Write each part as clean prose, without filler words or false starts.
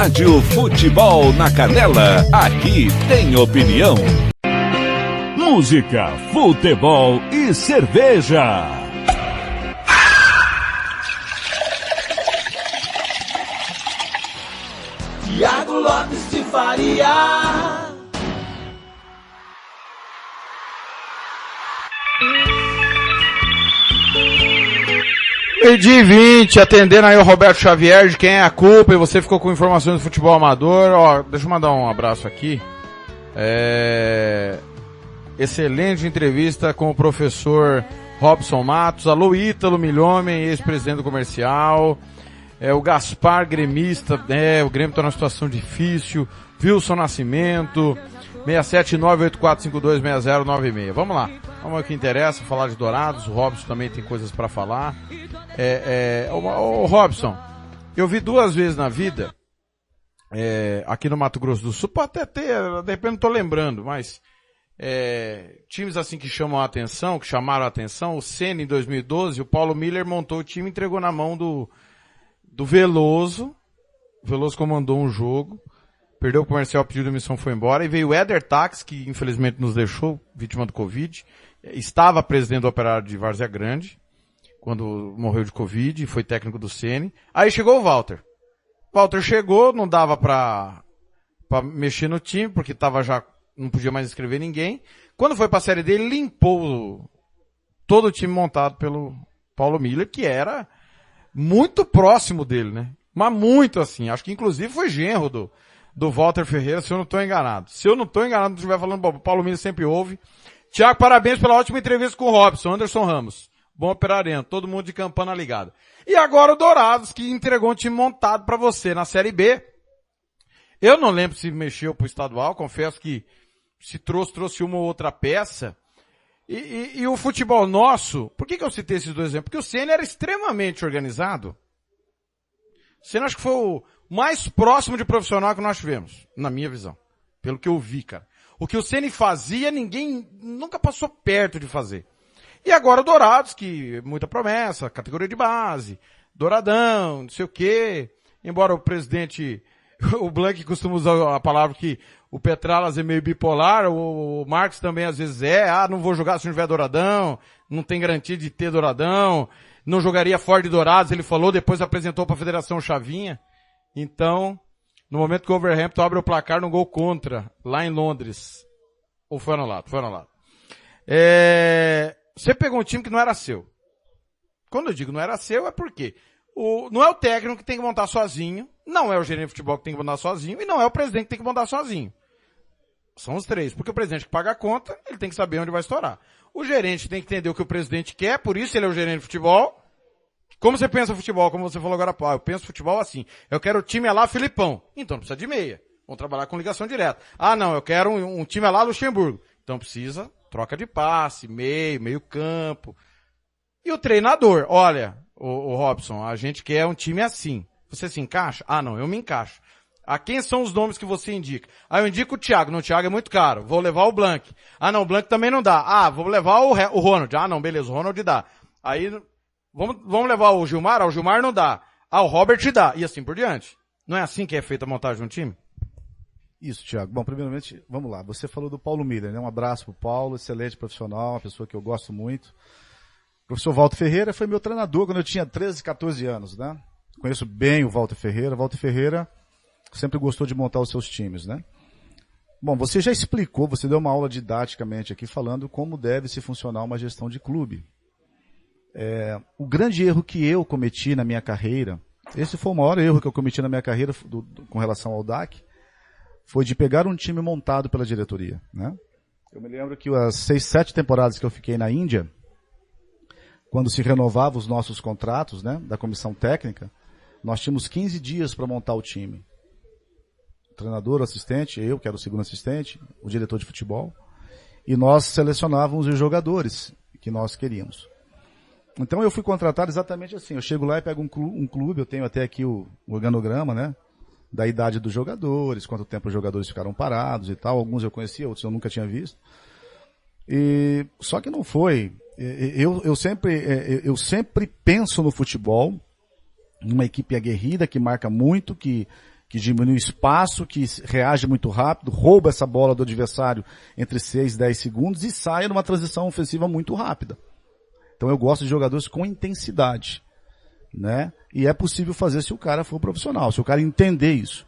Rádio Futebol na Canela, aqui tem opinião. Música, futebol e cerveja. Thiago Lopes de Faria. Meio-dia e 20, atendendo aí o Roberto Xavier, de quem é a culpa, e você ficou com informações do futebol amador. Ó, deixa eu mandar um abraço aqui. Excelente entrevista com o professor Robson Matos. Alô, Ítalo Milhomem, ex-presidente do comercial. O Gaspar, gremista, o Grêmio tá numa situação difícil. Wilson Nascimento, 67984526096. Vamos lá, vamos ao que interessa, falar de Dourados. O Robson também tem coisas para falar. O Robson, eu vi 2 vezes na vida, aqui no Mato Grosso do Sul, pode até ter, de repente não tô lembrando, mas times assim que chamam a atenção, que chamaram a atenção. O Ceni em 2012, o Paulo Miller montou o time e entregou na mão do Veloso. O Veloso comandou um jogo, perdeu o comercial, pediu demissão, foi embora, e veio o Éder Tax, que infelizmente nos deixou, vítima do Covid. Estava presidente do Operário de Várzea Grande, quando morreu de Covid, foi técnico do Ceni. Aí chegou o Walter. Walter chegou, não dava pra mexer no time, porque não podia mais inscrever ninguém. Quando foi pra Série D, ele limpou todo o time montado pelo Paulo Miller, que era muito próximo dele, né? Mas muito assim. Acho que inclusive foi genro do Walter Ferreira, se eu não estou enganado. Se eu não estou enganado, não estiver falando, o Paulo Miller sempre ouve. Tiago, parabéns pela ótima entrevista com o Robson, Anderson Ramos. Bom operarento, todo mundo de Campana ligado. E agora o Dourados, que entregou um time montado para você na Série B. Eu não lembro se mexeu pro estadual, confesso que se trouxe uma ou outra peça. E o futebol nosso, por que eu citei esses 2 exemplos? Porque o Ceni era extremamente organizado. O Ceni acho que foi o mais próximo de profissional que nós tivemos, na minha visão. Pelo que eu vi, cara. O que o Ceni fazia, ninguém nunca passou perto de fazer. E agora o Dourados, que muita promessa, categoria de base, Douradão, não sei o quê. Embora o presidente, o Blanc costuma usar a palavra que o Petralas é meio bipolar, o Marcos também às vezes não vou jogar se não tiver Douradão, não tem garantia de ter Douradão, não jogaria fora de Dourados, ele falou, depois apresentou para a Federação Chavinha. Então, no momento que o Wolverhampton abre o placar no gol contra, lá em Londres, ou foi anulado? Foi anulado. Você pegou um time que não era seu. Quando eu digo não era seu, é porque não é o técnico que tem que montar sozinho, não é o gerente de futebol que tem que montar sozinho, e não é o presidente que tem que montar sozinho. São os 3. Porque o presidente que paga a conta, ele tem que saber onde vai estourar. O gerente tem que entender o que o presidente quer, por isso ele é o gerente de futebol. Como você pensa futebol? Como você falou agora, eu penso futebol assim. Eu quero o time lá Filipão. Então precisa de meia. Vamos trabalhar com ligação direta. Não, eu quero um time lá Luxemburgo. Então precisa troca de passe, meio campo. E o treinador, olha, o Robson, a gente quer um time assim. Você se encaixa? Não, eu me encaixo. Quem são os nomes que você indica? Eu indico o Thiago. Não, o Thiago é muito caro. Vou levar o Blanc. Não, o Blanc também não dá. Vou levar o Ronald. Não, beleza, o Ronald dá. Aí, vamos levar o Gilmar? O Gilmar não dá. O Robert dá. E assim por diante. Não é assim que é feita a montagem de um time? Isso, Thiago. Bom, primeiramente, vamos lá. Você falou do Paulo Miller, né? Um abraço pro Paulo, excelente profissional, uma pessoa que eu gosto muito. O professor Walter Ferreira foi meu treinador quando eu tinha 13, 14 anos, né? Conheço bem o Walter Ferreira. Walter Ferreira sempre gostou de montar os seus times, né? Bom, você já explicou, você deu uma aula didaticamente aqui falando como deve se funcionar uma gestão de clube. O grande erro que eu cometi na minha carreira, esse foi o maior erro que eu cometi na minha carreira com relação ao DAC, foi de pegar um time montado pela diretoria, né? Eu me lembro que as 6, 7 temporadas que eu fiquei na Índia, quando se renovavam os nossos contratos, né, da comissão técnica, nós tínhamos 15 dias para montar o time. O treinador, o assistente, eu, que era o segundo assistente, o diretor de futebol, e nós selecionávamos os jogadores que nós queríamos. Então eu fui contratado exatamente assim, eu chego lá e pego um clube, eu tenho até aqui o organograma, né, da idade dos jogadores, quanto tempo os jogadores ficaram parados e tal, alguns eu conhecia, outros eu nunca tinha visto. Só que não foi. Eu sempre penso no futebol, numa equipe aguerrida, que marca muito, que que diminui o espaço, que reage muito rápido, rouba essa bola do adversário entre 6 e 10 segundos e sai numa transição ofensiva muito rápida. Então eu gosto de jogadores com intensidade, né? E é possível fazer se o cara for profissional, se o cara entender isso.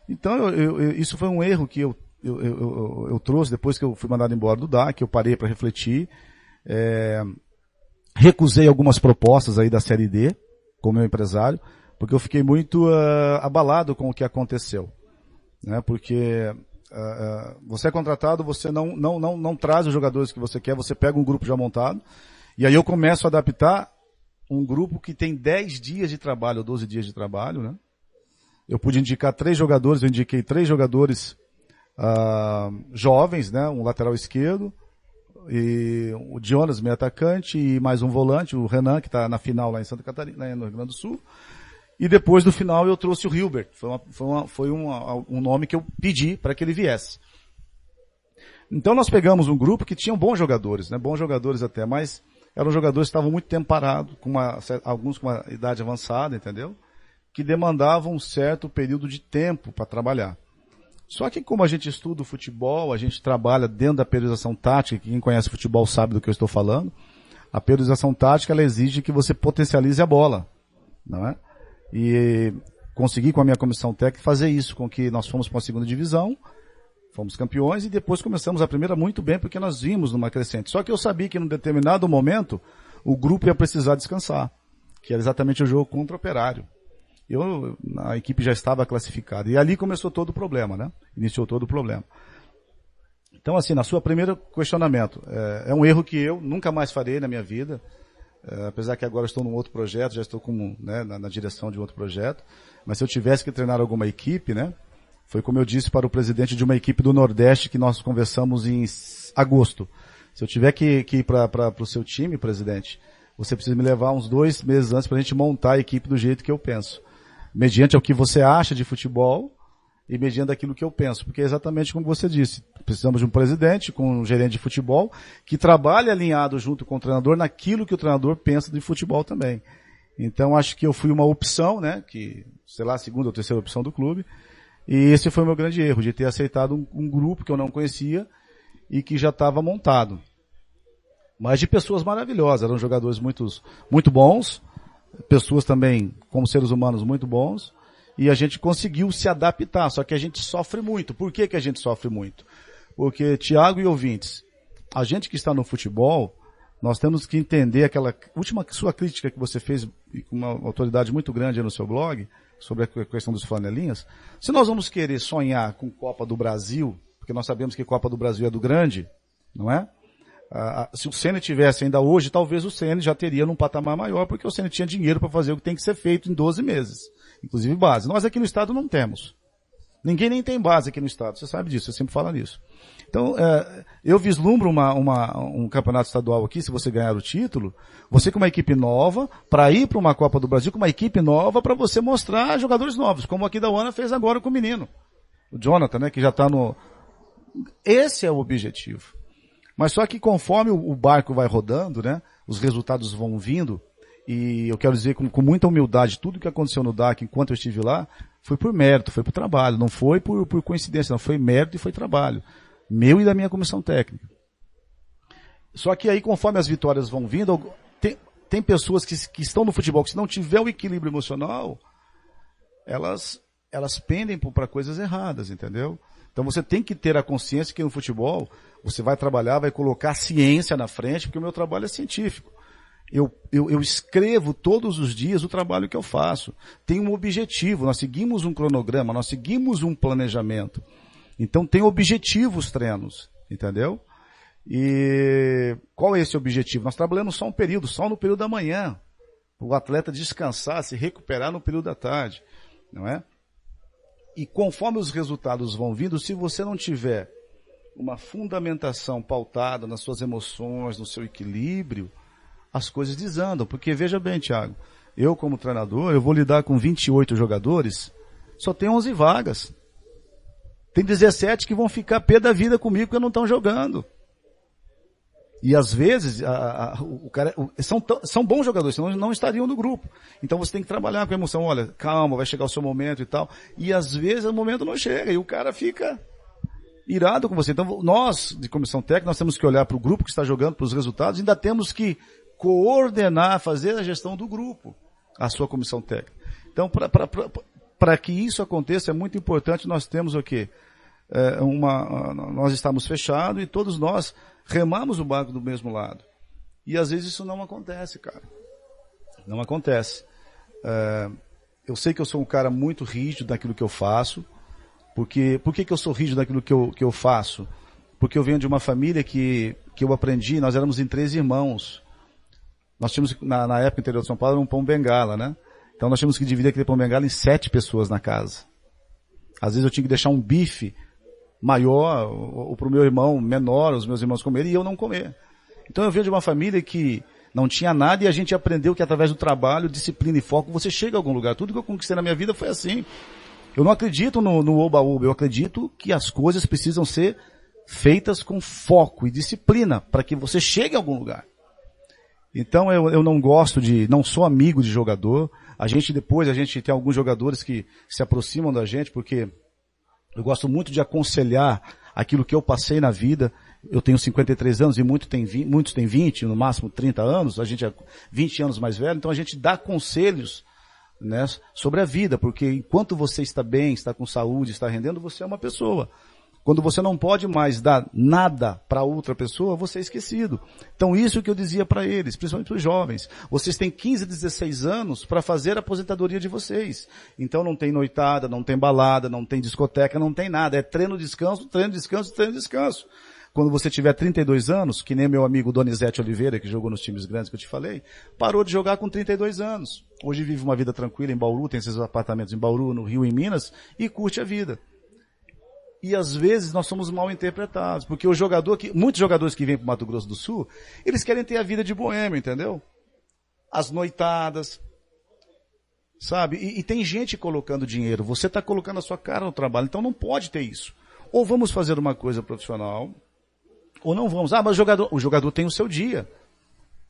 Então isso foi um erro que eu trouxe depois que eu fui mandado embora do DAC, eu parei para refletir, recusei algumas propostas aí da Série D, como meu empresário, porque eu fiquei muito abalado com o que aconteceu, né? Porque você é contratado, você não traz os jogadores que você quer, você pega um grupo já montado, e aí eu começo a adaptar um grupo que tem 10 dias de trabalho, ou 12 dias de trabalho, né? Eu pude indicar 3 jogadores, eu indiquei 3 jogadores jovens, né? Um lateral esquerdo, e o Jonas, meio atacante, e mais um volante, o Renan, que está na final lá em Santa Catarina, no Rio Grande do Sul. E depois do final eu trouxe o Hilbert. Foi um nome que eu pedi para que ele viesse. Então nós pegamos um grupo que tinha bons jogadores, né? Bons jogadores até, mas eram jogadores que estavam muito tempo parados, alguns com uma idade avançada, entendeu? Que demandavam um certo período de tempo para trabalhar. Só que como a gente estuda o futebol, a gente trabalha dentro da periodização tática, quem conhece futebol sabe do que eu estou falando, a periodização tática ela exige que você potencialize a bola, não é? E consegui com a minha comissão técnica fazer isso, com que nós fomos para a segunda divisão, fomos campeões e depois começamos a primeira muito bem porque nós vimos numa crescente. Só que eu sabia que num determinado momento o grupo ia precisar descansar, que era exatamente o jogo contra o Operário. A equipe já estava classificada. E ali começou todo o problema, né? Iniciou todo o problema. Então, assim, na sua primeira questionamento, é um erro que eu nunca mais farei na minha vida, apesar que agora estou num outro projeto, já estou na direção de outro projeto, mas se eu tivesse que treinar alguma equipe, né? Foi como eu disse para o presidente de uma equipe do Nordeste que nós conversamos em agosto. Se eu tiver que ir para o seu time, presidente, você precisa me levar uns 2 meses antes para a gente montar a equipe do jeito que eu penso. Mediante o que você acha de futebol e mediante aquilo que eu penso. Porque é exatamente como você disse. Precisamos de um presidente, com um gerente de futebol, que trabalhe alinhado junto com o treinador naquilo que o treinador pensa de futebol também. Então acho que eu fui uma opção, né? A segunda ou terceira opção do clube. E esse foi o meu grande erro, de ter aceitado um grupo que eu não conhecia e que já estava montado. Mas de pessoas maravilhosas, eram jogadores muito bons, pessoas também, como seres humanos, muito bons, e a gente conseguiu se adaptar, só que a gente sofre muito. Por que a gente sofre muito? Porque, Thiago e ouvintes, a gente que está no futebol, nós temos que entender aquela última sua crítica que você fez com uma autoridade muito grande no seu blog, sobre a questão dos flanelinhas. Se nós vamos querer sonhar com Copa do Brasil, porque nós sabemos que Copa do Brasil é do grande, não é? Se o Ceni tivesse ainda hoje, talvez o Ceni já teria num patamar maior, porque o Ceni tinha dinheiro para fazer o que tem que ser feito em 12 meses. Inclusive base. Nós aqui no estado não temos. Ninguém nem tem base aqui no estado. Você sabe disso, você sempre fala nisso. Então, eu vislumbro um campeonato estadual aqui, se você ganhar o título, você com uma equipe nova, para ir para uma Copa do Brasil com uma equipe nova, para você mostrar jogadores novos, como aqui da UANA fez agora com o menino. O Jonathan, né, que já está no... Esse é o objetivo. Mas só que conforme o barco vai rodando, né, os resultados vão vindo, e eu quero dizer com muita humildade, tudo que aconteceu no DAC enquanto eu estive lá, foi por mérito, foi por trabalho, não foi por coincidência, não, foi mérito e foi trabalho. Meu e da minha comissão técnica. Só que aí, conforme as vitórias vão vindo, tem pessoas que estão no futebol, que se não tiver o equilíbrio emocional, elas pendem para coisas erradas, entendeu? Então você tem que ter a consciência que no futebol você vai trabalhar, vai colocar a ciência na frente, porque o meu trabalho é científico. Eu escrevo todos os dias o trabalho que eu faço. Tem um objetivo, nós seguimos um cronograma, nós seguimos um planejamento. Então tem objetivos treinos, entendeu? E qual é esse objetivo? Nós trabalhamos só um período, só no período da manhã. O atleta descansar, se recuperar no período da tarde, não é? E conforme os resultados vão vindo, se você não tiver uma fundamentação pautada nas suas emoções, no seu equilíbrio, as coisas desandam. Porque veja bem, Thiago, eu como treinador, eu vou lidar com 28 jogadores, só tem 11 vagas. Tem 17 que vão ficar pé da vida comigo porque não estão jogando. E às vezes, são bons jogadores, senão não estariam no grupo. Então você tem que trabalhar com a emoção, olha, calma, vai chegar o seu momento e tal. E às vezes o momento não chega e o cara fica irado com você. Então nós, de comissão técnica, nós temos que olhar para o grupo que está jogando, para os resultados, e ainda temos que coordenar, fazer a gestão do grupo, a sua comissão técnica. Então, para que isso aconteça, é muito importante nós temos o quê? Nós estamos fechados e todos nós remamos o barco do mesmo lado. E às vezes isso não acontece, cara. Não acontece. Eu sei que eu sou um cara muito rígido naquilo que eu faço. Por que eu sou rígido naquilo que eu faço? Porque eu venho de uma família que eu aprendi, nós éramos em 3 irmãos. Nós tínhamos, na época, no interior de São Paulo, um pão bengala, né? Então nós tínhamos que dividir aquele pão bengala em 7 pessoas na casa. Às vezes eu tinha que deixar um bife maior, ou para o meu irmão menor, os meus irmãos comerem, e eu não comer. Então eu venho de uma família que não tinha nada e a gente aprendeu que através do trabalho, disciplina e foco, você chega a algum lugar. Tudo que eu conquistei na minha vida foi assim. Eu não acredito no oba-oba, eu acredito que as coisas precisam ser feitas com foco e disciplina para que você chegue a algum lugar. Então eu não sou amigo de jogador. A gente tem alguns jogadores que se aproximam da gente porque eu gosto muito de aconselhar aquilo que eu passei na vida. Eu tenho 53 anos e muitos têm 20, no máximo 30 anos. A gente é 20 anos mais velho, então a gente dá conselhos, né, sobre a vida, porque enquanto você está bem, está com saúde, está rendendo, você é uma pessoa. Quando você não pode mais dar nada para outra pessoa, você é esquecido. Então isso que eu dizia para eles, principalmente para os jovens. Vocês têm 15, 16 anos para fazer a aposentadoria de vocês. Então não tem noitada, não tem balada, não tem discoteca, não tem nada. É treino, descanso, treino, descanso, treino, descanso. Quando você tiver 32 anos, que nem meu amigo Donizete Oliveira, que jogou nos times grandes que eu te falei, parou de jogar com 32 anos. Hoje vive uma vida tranquila em Bauru, tem seus apartamentos em Bauru, no Rio, em Minas, e curte a vida. E às vezes nós somos mal interpretados, porque muitos jogadores que vêm para o Mato Grosso do Sul, eles querem ter a vida de boêmio, entendeu? As noitadas, sabe? E tem gente colocando dinheiro, você está colocando a sua cara no trabalho, então não pode ter isso. Ou vamos fazer uma coisa profissional, ou não vamos. Mas o jogador tem o seu dia.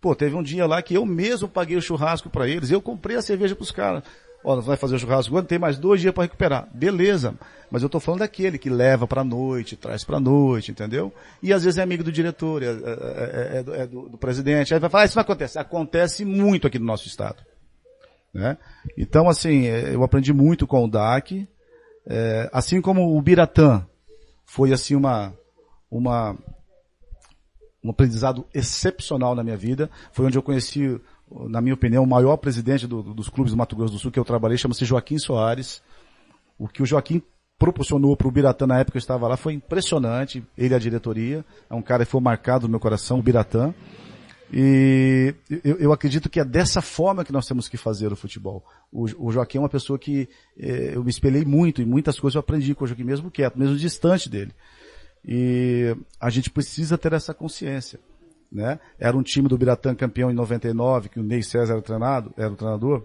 Pô, teve um dia lá que eu mesmo paguei o churrasco para eles, eu comprei a cerveja para os caras. Ó, vai fazer o churrasco agora, tem mais 2 dias para recuperar. Beleza, mas eu estou falando daquele que leva para a noite, traz para a noite, entendeu? E às vezes é amigo do diretor, do presidente. Aí vai falar, isso não acontece. Acontece muito aqui no nosso estado. Né? Então, assim, eu aprendi muito com o DAC, assim como o Biratã foi assim um aprendizado excepcional na minha vida. Foi onde eu conheci, na minha opinião, o maior presidente dos clubes do Mato Grosso do Sul que eu trabalhei, chama-se Joaquim Soares. O que o Joaquim proporcionou para o Biratã na época que eu estava lá foi impressionante. Ele e a diretoria. É um cara que foi marcado no meu coração, o Biratã. E eu acredito que é dessa forma que nós temos que fazer o futebol. O Joaquim é uma pessoa que eu me espelhei muito, e muitas coisas eu aprendi com o Joaquim, mesmo quieto, mesmo distante dele. E a gente precisa ter essa consciência. Né? Era um time do Biratã campeão em 99, que o Ney César era o treinador,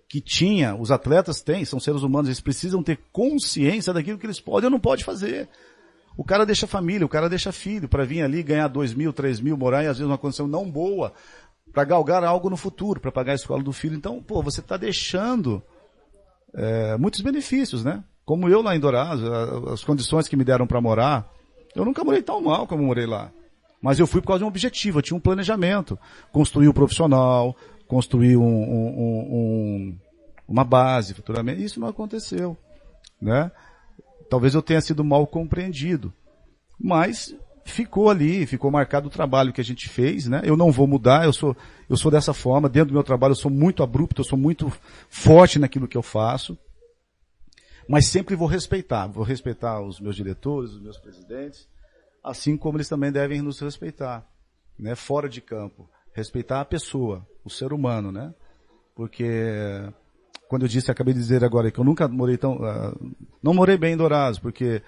que tinha, os atletas são seres humanos, eles precisam ter consciência daquilo que eles podem ou não podem fazer. O cara deixa família, o cara deixa filho, para vir ali ganhar 2 mil, 3 mil, morar, e às vezes numa condição não boa, para galgar algo no futuro, para pagar a escola do filho. Então, você está deixando muitos benefícios, né? Como eu lá em Dourados, as condições que me deram para morar, eu nunca morei tão mal como morei lá. Mas eu fui por causa de um objetivo, eu tinha um planejamento. Construir o profissional, construir uma base, futuramente. Isso não aconteceu, né? Talvez eu tenha sido mal compreendido. Mas ficou ali, ficou marcado o trabalho que a gente fez, né? Eu não vou mudar, eu sou dessa forma. Dentro do meu trabalho eu sou muito abrupto, eu sou muito forte naquilo que eu faço. Mas sempre vou respeitar os meus diretores, os meus presidentes, assim como eles também devem nos respeitar, né? Fora de campo, respeitar a pessoa, o ser humano, né? Porque quando eu acabei de dizer agora que eu nunca morei não morei bem em Dourados, porque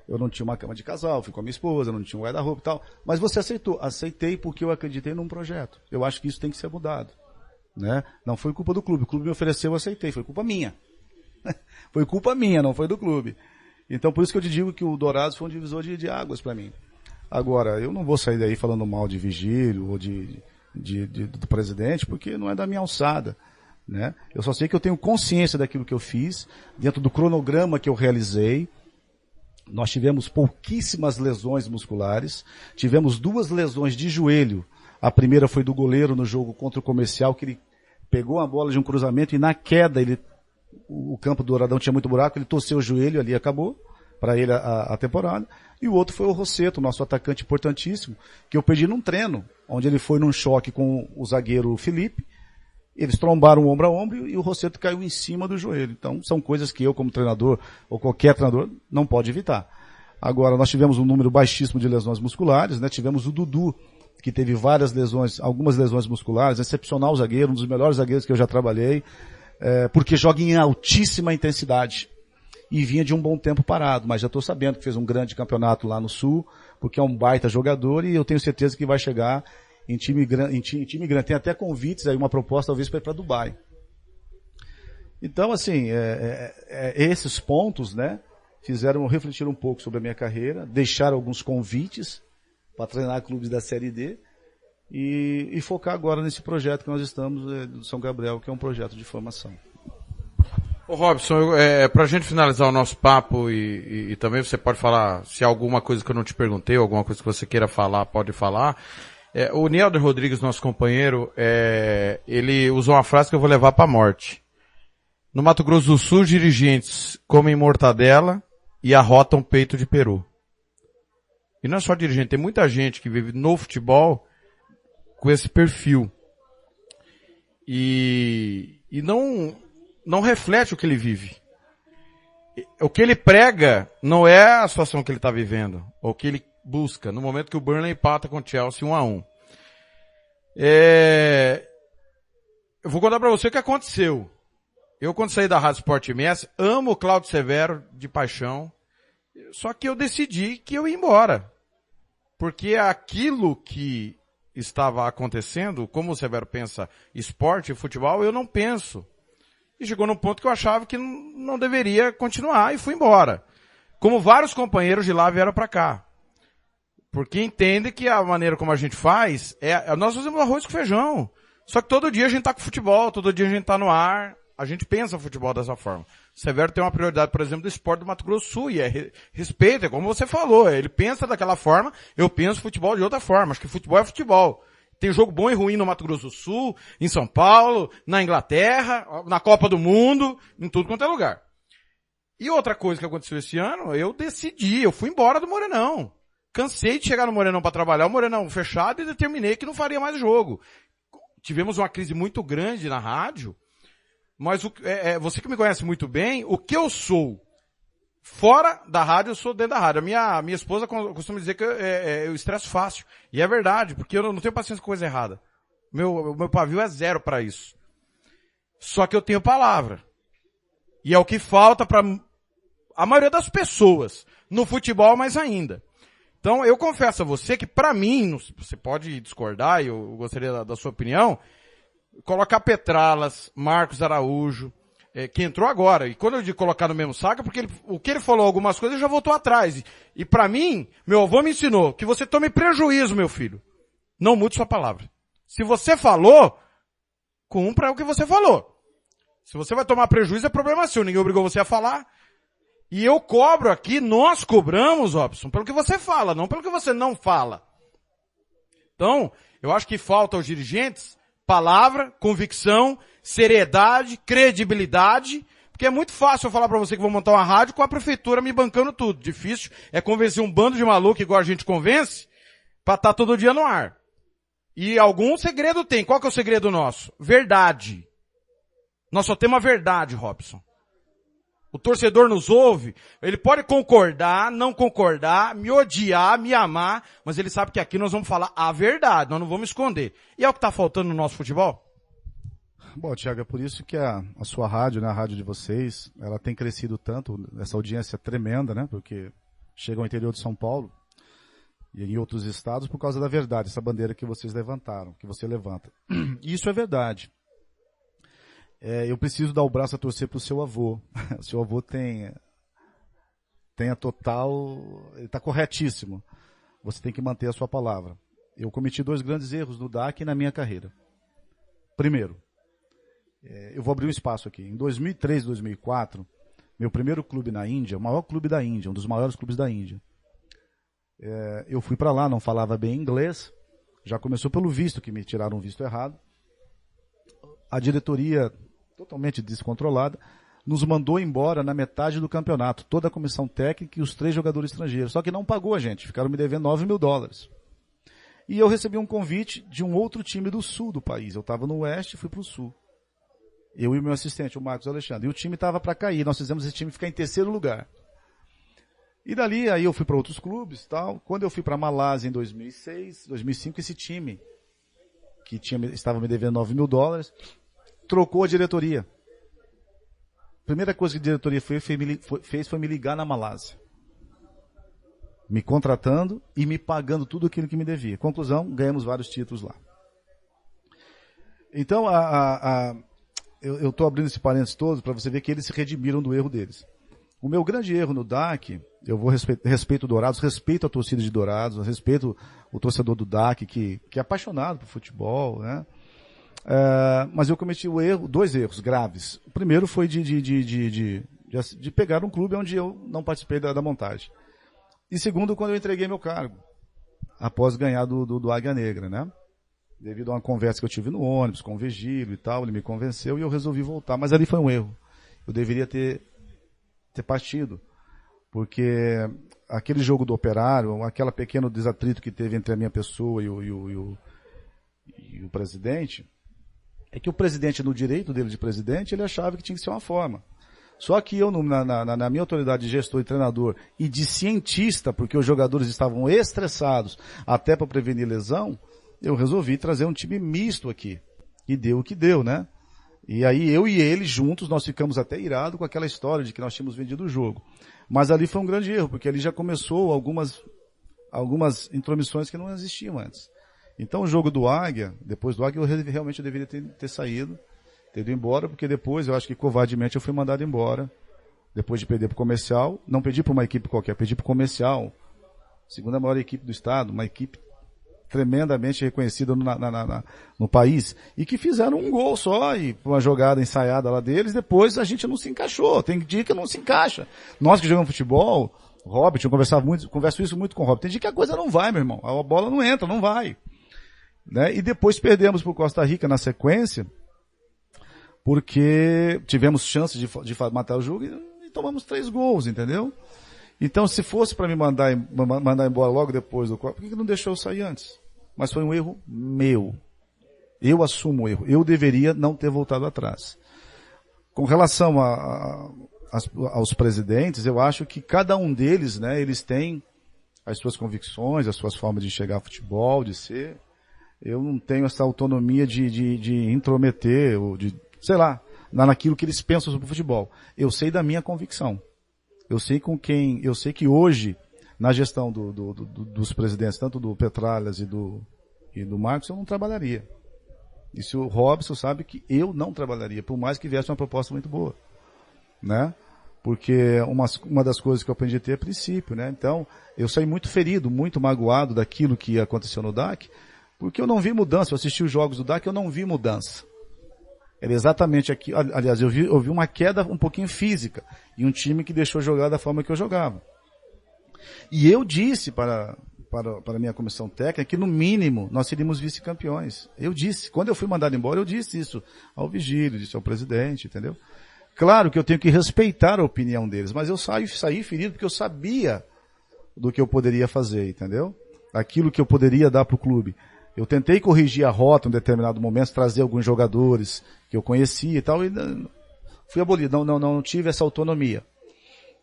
eu não tinha uma cama de casal, fui com a minha esposa, não tinha um guarda-roupa e tal, mas você aceitou. Aceitei porque eu acreditei num projeto. Eu acho que isso tem que ser mudado, né? Não foi culpa do clube, o clube me ofereceu, eu aceitei, foi culpa minha. Foi culpa minha, não foi do clube. Então por isso que eu te digo que o Dourados foi um divisor de águas para mim. Agora, eu não vou sair daí falando mal de Vigílio ou do presidente, porque não é da minha alçada, né? Eu só sei que eu tenho consciência daquilo que eu fiz, dentro do cronograma que eu realizei. Nós tivemos pouquíssimas lesões musculares, tivemos 2 lesões de joelho. A primeira foi do goleiro no jogo contra o Comercial, que ele pegou a bola de um cruzamento e na queda o campo do Douradão tinha muito buraco, ele torceu o joelho, ali acabou para ele a temporada. E o outro foi o Rosseto, nosso atacante importantíssimo, que eu perdi num treino, onde ele foi num choque com o zagueiro Felipe. Eles trombaram ombro a ombro e o Rosseto caiu em cima do joelho. Então, são coisas que eu, como treinador, ou qualquer treinador, não pode evitar. Agora, nós tivemos um número baixíssimo de lesões musculares, né? Tivemos o Dudu, que teve várias lesões, algumas lesões musculares, excepcional zagueiro, um dos melhores zagueiros que eu já trabalhei, porque joga em altíssima intensidade. E vinha de um bom tempo parado, mas já estou sabendo que fez um grande campeonato lá no Sul, porque é um baita jogador e eu tenho certeza que vai chegar em time grande. Tem até convites aí, uma proposta talvez para ir para Dubai. Então, assim, esses pontos, né, fizeram eu refletir um pouco sobre a minha carreira, deixar alguns convites para treinar clubes da Série D e focar agora nesse projeto que nós estamos do São Gabriel, que é um projeto de formação. Ô Robson, pra gente finalizar o nosso papo e também você pode falar, se há alguma coisa que eu não te perguntei, alguma coisa que você queira falar, pode falar. O Nielder Rodrigues, nosso companheiro, ele usou uma frase que eu vou levar pra morte. No Mato Grosso do Sul, dirigentes comem mortadela e arrotam peito de peru. E não é só dirigente, tem muita gente que vive no futebol com esse perfil. E não reflete o que ele vive. O que ele prega não é a situação que ele está vivendo, ou o que ele busca, no momento que o Burnley empata com o Chelsea 1-1. Eu vou contar para você o que aconteceu. Eu, quando saí da Rádio Sport MS, amo o Cláudio Severo de paixão, só que eu decidi que eu ia embora. Porque aquilo que estava acontecendo, como o Severo pensa esporte e futebol, eu não penso. E chegou num ponto que eu achava que não deveria continuar e fui embora. Como vários companheiros de lá vieram para cá. Porque entendem que a maneira como a gente faz nós fazemos arroz com feijão. Só que todo dia a gente tá com futebol, todo dia a gente tá no ar. A gente pensa futebol dessa forma. O Severo tem uma prioridade, por exemplo, do esporte do Mato Grosso do Sul, e respeito, como você falou, ele pensa daquela forma, eu penso futebol de outra forma. Acho que futebol é futebol. Tem jogo bom e ruim no Mato Grosso do Sul, em São Paulo, na Inglaterra, na Copa do Mundo, em tudo quanto é lugar. E outra coisa que aconteceu esse ano, eu fui embora do Morenão. Cansei de chegar no Morenão para trabalhar, o Morenão fechado, e determinei que não faria mais jogo. Tivemos uma crise muito grande na rádio, mas você que me conhece muito bem, o que eu sou fora da rádio, eu sou dentro da rádio. A minha esposa costuma dizer que eu estresso fácil. E é verdade, porque eu não tenho paciência com coisa errada. Meu pavio é 0 para isso. Só que eu tenho palavra. E é o que falta para a maioria das pessoas. No futebol, mais ainda. Então, eu confesso a você que, para mim, você pode discordar, e eu gostaria da sua opinião, colocar Petralas, Marcos Araújo, que entrou agora. E quando eu digo colocar no mesmo saco, porque o que ele falou algumas coisas, já voltou atrás. E para mim, meu avô me ensinou que você tome prejuízo, meu filho. Não mude sua palavra. Se você falou, cumpra o que você falou. Se você vai tomar prejuízo, é problema seu. Ninguém obrigou você a falar. E eu cobro aqui, nós cobramos, Robson, pelo que você fala, não pelo que você não fala. Então, eu acho que falta aos dirigentes palavra, convicção, seriedade, credibilidade, porque é muito fácil eu falar para você que vou montar uma rádio com a prefeitura me bancando tudo. Difícil é convencer um bando de maluco igual a gente convence para estar todo dia no ar. E algum segredo tem. Qual que é o segredo nosso? Verdade. Nós só temos a verdade, Robson. O torcedor nos ouve, ele pode concordar, não concordar, me odiar, me amar, mas ele sabe que aqui nós vamos falar a verdade, nós não vamos esconder. E é o que está faltando no nosso futebol? Bom, Thiago, é por isso que a sua rádio, né, a rádio de vocês, ela tem crescido tanto, essa audiência tremenda, né, porque chega ao interior de São Paulo e em outros estados por causa da verdade, essa bandeira que vocês levantaram, que você levanta. E isso é verdade. Eu preciso dar o braço a torcer para o seu avô. O seu avô tem a total... Ele está corretíssimo. você tem que manter a sua palavra. Eu cometi 2 grandes erros no DAC e na minha carreira. Primeiro, eu vou abrir um espaço aqui. Em 2003, 2004, meu primeiro clube na Índia, o maior clube da Índia, um dos maiores clubes da Índia. Eu fui para lá, não falava bem inglês, já começou pelo visto, que me tiraram um visto errado. A diretoria, totalmente descontrolada, nos mandou embora na metade do campeonato, toda a comissão técnica e os 3 jogadores estrangeiros. Só que não pagou a gente, ficaram me devendo $9 mil. E eu recebi um convite de um outro time do sul do país. Eu estava no oeste e fui para o sul. Eu e o meu assistente, o Marcos Alexandre. E o time estava para cair, nós fizemos esse time ficar em 3º lugar. E dali, aí eu fui para outros clubes e tal. Quando eu fui para Malásia em 2006, 2005, esse time, que estava me devendo $9 mil, trocou a diretoria. A primeira coisa que a diretoria fez foi me ligar na Malásia. Me contratando e me pagando tudo aquilo que me devia. Conclusão, ganhamos vários títulos lá. Então, eu estou abrindo esse parênteses todo para você ver que eles se redimiram do erro deles. O meu grande erro no DAC, eu vou respeito o Dourados, respeito a torcida de Dourados, respeito o torcedor do DAC, que é apaixonado por futebol, né? Mas eu cometi 2 erros graves. O primeiro foi de pegar um clube onde eu não participei da montagem. E segundo, quando eu entreguei meu cargo, após ganhar do Águia Negra, né? Devido a uma conversa que eu tive no ônibus com o Vigílio e tal, ele me convenceu e eu resolvi voltar. Mas ali foi um erro. Eu deveria ter partido, porque aquele jogo do Operário, aquele pequeno desatrito que teve entre a minha pessoa e o presidente, é que o presidente, no direito dele de presidente, ele achava que tinha que ser uma forma. Só que eu, na minha autoridade de gestor e treinador e de cientista, porque os jogadores estavam estressados até para prevenir lesão, eu resolvi trazer um time misto aqui. E deu o que deu, né? E aí eu e ele juntos, nós ficamos até irados com aquela história de que nós tínhamos vendido o jogo. Mas ali foi um grande erro, porque ali já começou algumas intromissões que não existiam antes. Então o jogo do Águia, depois do Águia, eu realmente deveria ter saído, ter ido embora, porque depois eu acho que covardemente eu fui mandado embora, depois de perder para o Comercial. Não pedi para uma equipe qualquer, pedi para o Comercial, segunda maior equipe do estado, uma equipe tremendamente reconhecida no país, e que fizeram um gol só, e uma jogada ensaiada lá deles, depois a gente não se encaixou, tem dia que não se encaixa. Nós que jogamos futebol, Robert, eu converso isso muito com o Robert, tem dia que a coisa não vai, meu irmão, a bola não entra, não vai. Né? E depois perdemos para o Costa Rica na sequência, porque tivemos chance de matar o jogo e tomamos 3 gols, entendeu? Então, se fosse para me mandar embora logo depois do Copa, por que não deixou eu sair antes? Mas foi um erro meu. Eu assumo o erro. Eu deveria não ter voltado atrás. Com relação aos presidentes, eu acho que cada um deles, né, eles têm as suas convicções, as suas formas de chegar ao futebol, de ser. Eu não tenho essa autonomia de intrometer, ou de, sei lá, naquilo que eles pensam sobre o futebol. Eu sei da minha convicção. Eu sei que hoje, na gestão dos presidentes, tanto do Petralhas e do Marcos, eu não trabalharia. E se o Robson sabe que eu não trabalharia, por mais que viesse uma proposta muito boa. Né? Porque uma das coisas que eu aprendi a ter é princípio, né? Então, eu saí muito ferido, muito magoado daquilo que aconteceu no DAC, porque eu não vi mudança. Eu assisti os jogos do DAC, eu não vi mudança. Era exatamente aqui, aliás, eu vi uma queda um pouquinho física, e um time que deixou jogar da forma que eu jogava. E eu disse para a minha comissão técnica que, no mínimo, nós seríamos vice-campeões. Eu disse, quando eu fui mandado embora, eu disse isso ao Vigílio, disse ao presidente, entendeu? Claro que eu tenho que respeitar a opinião deles, mas eu saí ferido porque eu sabia do que eu poderia fazer, entendeu? Aquilo que eu poderia dar para o clube. Eu tentei corrigir a rota em um determinado momento, trazer alguns jogadores que eu conhecia e tal, e fui abolido. Não tive essa autonomia.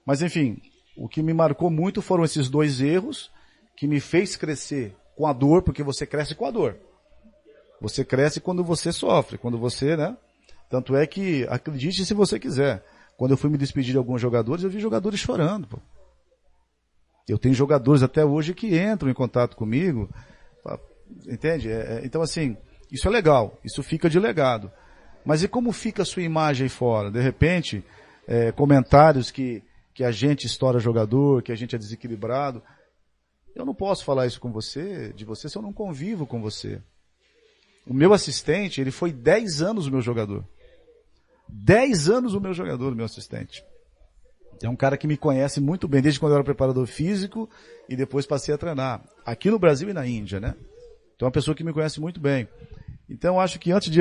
Mas, enfim, o que me marcou muito foram esses 2 erros que me fez crescer com a dor, porque você cresce com a dor. Você cresce quando você sofre, quando você, né? Tanto é que, acredite se você quiser, quando eu fui me despedir de alguns jogadores, eu vi jogadores chorando, pô. Eu tenho jogadores até hoje que entram em contato comigo, entende? Então, assim, isso é legal, isso fica de legado. Mas e como fica a sua imagem aí fora? De repente, comentários que a gente estoura jogador, que a gente é desequilibrado. Eu não posso falar isso com você, de você, se eu não convivo com você. O meu assistente, ele foi 10 anos o meu jogador. 10 anos o meu jogador, o meu assistente. É um cara que me conhece muito bem, desde quando eu era preparador físico e depois passei a treinar. Aqui no Brasil e na Índia, né? Então é uma pessoa que me conhece muito bem. Então eu acho que antes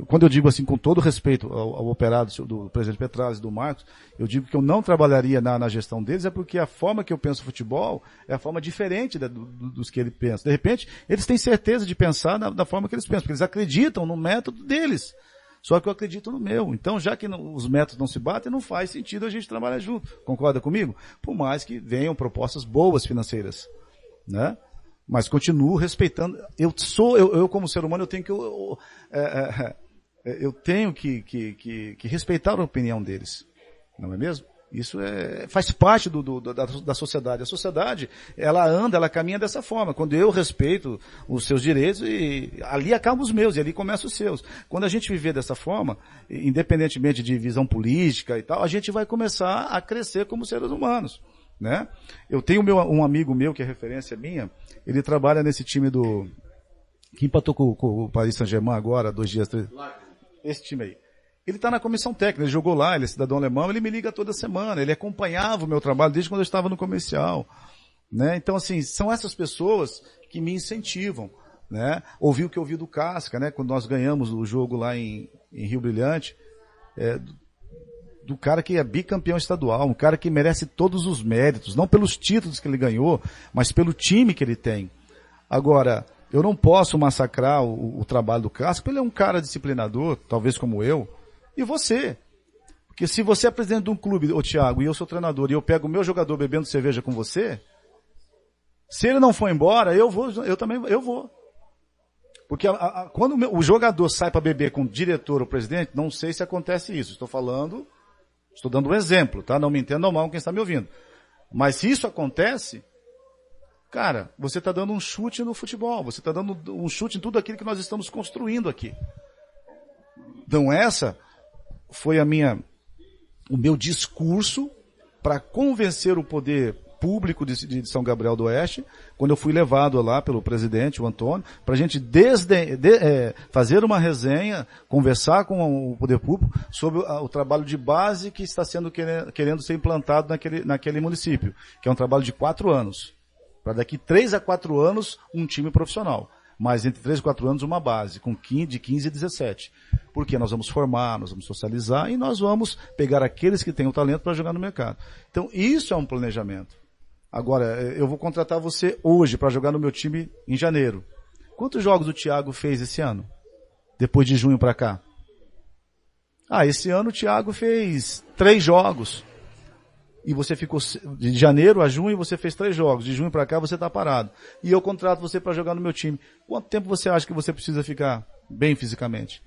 quando eu digo assim, com todo respeito ao operado do presidente Petralha e do Marcos, eu digo que eu não trabalharia na gestão deles, é porque a forma que eu penso futebol é a forma diferente dos que ele pensa. De repente, eles têm certeza de pensar da forma que eles pensam, porque eles acreditam no método deles. Só que eu acredito no meu. Então, já que os métodos não se batem, não faz sentido a gente trabalhar junto. Concorda comigo? Por mais que venham propostas boas financeiras, né? Mas continuo respeitando. Eu como ser humano, eu tenho que respeitar a opinião deles. Não é mesmo? Isso faz parte da sociedade. A sociedade, ela caminha dessa forma. Quando eu respeito os seus direitos, e ali acabam os meus, e ali começam os seus. Quando a gente viver dessa forma, independentemente de visão política e tal, a gente vai começar a crescer como seres humanos, né? Eu tenho um amigo meu, que é referência minha, ele trabalha nesse time que empatou com o Paris Saint-Germain agora, 2 dias, 3. Esse time aí. Ele está na comissão técnica, ele jogou lá, ele é cidadão alemão, ele me liga toda semana, ele acompanhava o meu trabalho desde quando eu estava no comercial, né? Então, assim, são essas pessoas que me incentivam, né? Ouvi o que eu ouvi do Casca, né? Quando nós ganhamos o jogo lá em Rio Brilhante, do cara que é bicampeão estadual, um cara que merece todos os méritos, não pelos títulos que ele ganhou, mas pelo time que ele tem. Agora, eu não posso massacrar o trabalho do Casca, porque ele é um cara disciplinador, talvez como eu, e você. Porque se você é presidente de um clube, ô Thiago, e eu sou treinador, e eu pego o meu jogador bebendo cerveja com você, se ele não for embora, eu também vou. Porque quando o jogador sai para beber com o diretor ou presidente, não sei se acontece isso. Estou dando um exemplo, tá? Não me entendam mal quem está me ouvindo. Mas se isso acontece, cara, você está dando um chute no futebol, você está dando um chute em tudo aquilo que nós estamos construindo aqui. Então essa foi o meu discurso para convencer o poder público de São Gabriel do Oeste, quando eu fui levado lá pelo presidente, o Antônio, para a gente fazer uma resenha, conversar com o poder público sobre o trabalho de base que está sendo querendo ser implantado naquele município, que é um trabalho de 4 anos. Para daqui 3 a 4 anos, um time profissional. Mas entre 3 e 4 anos, uma base, de 15 a 17. Porque nós vamos formar, nós vamos socializar e nós vamos pegar aqueles que têm o talento para jogar no mercado. Então, isso é um planejamento. Agora, eu vou contratar você hoje para jogar no meu time em janeiro. Quantos jogos o Thiago fez esse ano? Depois de junho para cá? Esse ano o Thiago fez 3 jogos. E você ficou de janeiro a junho, você fez 3 jogos. De junho para cá você está parado. E eu contrato você para jogar no meu time. Quanto tempo você acha que você precisa ficar bem fisicamente?